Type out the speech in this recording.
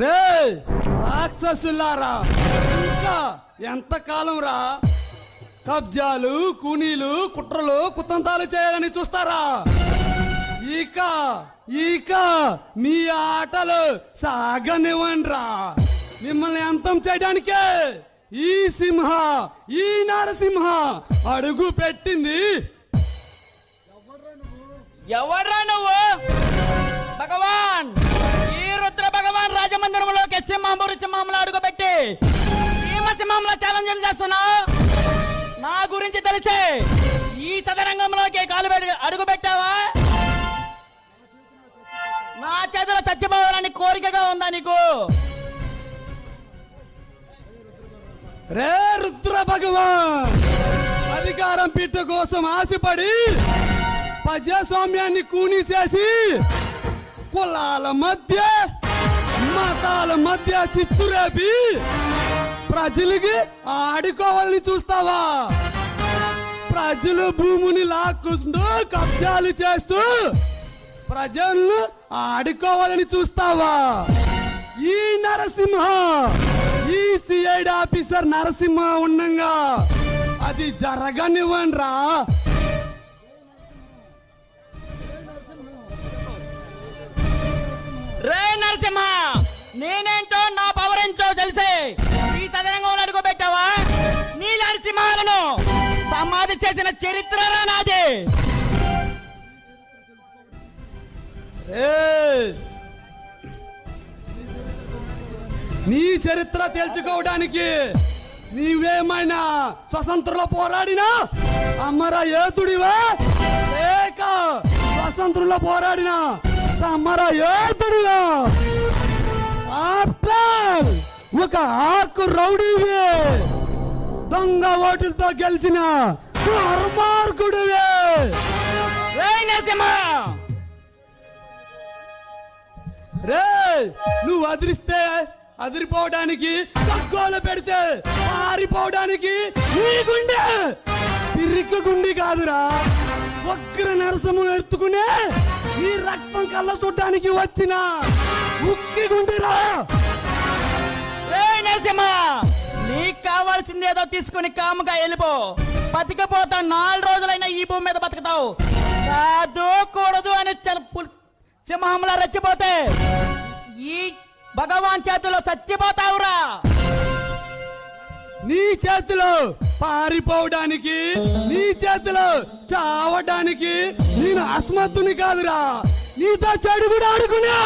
రే రాక్షసులారా, ఇంకా ఎంతకాలం రా కబ్జాలు, కూనీలు, కుట్రలు, కుతంతాలు చేయాలని చూస్తారా? ఇక ఇక మీ ఆటలు సాగనివ్వండ్రా. మిమ్మల్ని అంతం చేయడానికే ఈ సింహ, ఈ నరసింహ అడుగు పెట్టింది. ఎవడ్రా నువ్వు? భగవాన్, ఈ రుద్ర భగవాన్ రాజమందిరంలోకి సింహంలో అడుగుపెట్టి సింహంలో ఛాలెంజ్ చేస్తున్నావు. నా గురించి తెలిసే ఈ చదరంగంలోకి అడుగు పెట్టావా? నా చేతిలో చచ్చిపోవాలని కోరికగా ఉందా నీకు? రే రుద్ర భగవాన్, అధికారం పీఠ కోసం ఆశపడి ప్రజాస్వామ్యాన్ని కూనీ చేసి కులాల మధ్య, మతాల మధ్య చిచ్చురేపి ప్రజలకి ఆడుకోవాలని చూస్తావా? ప్రజలు భూమిని లాక్కుంటూ కబ్జాలు చేస్తూ ప్రజలను ఆడుకోవాలని చూస్తావా? ఈ నరసింహ, ఈ సిఐడి ఆఫీసర్ నరసింహ ఉండంగా అది జరగనివ్వండ్రా. రే నరసింహ, నేనేంటో నా పవర్ ఏంటో తెలిసే ఈ చదరంగంలో అడుగుపెట్టావా? నీ నరసింహాలను సమాధి చేసిన చరిత్ర నాది. నీ చరిత్ర తెలుసుకోవడానికి నీవేమైనా స్వతంత్రంలో పోరాడినా అమర యోధుడివా, లేక స్వతంత్రంలో పోరాడినా సమర యోధుడివా? ఆఫ్టర్ ఒక ఆకు రౌడీవే, దొంగ ఓటులతో గెలిచిన దుర్మార్గుడివే. నరసింహ, రే నువ్వు అదిరిస్తే అదిరిపోవడానికి, తక్కువలో పెడితే పారిపోవడానికి నీ గుండె పిరికి గుండి కాదురా. ఒక్కర నరసము ఎత్తుకునే ఈ రక్తం కళ్ళ చూడటానికి వచ్చిన ఉక్కి గుండెరా. నరసింహ, నీకు కావాల్సింది ఏదో తీసుకుని కాముగా వెళ్ళిపో. బతికపోతా 4 రోజులైనా ఈ భూమి మీద బతుకుతావు. కాదు కూడదు అని సింహంలా రెచ్చిపోతే ఈ భగవాన్ చేతిలో చచ్చిపోతావురా. నీ చేతిలో పారిపోవడానికి, నీ చేతిలో చావడానికి నేను అస్మత్తుని కాదురా. నీతో చెడు కూడా ఆడుకునే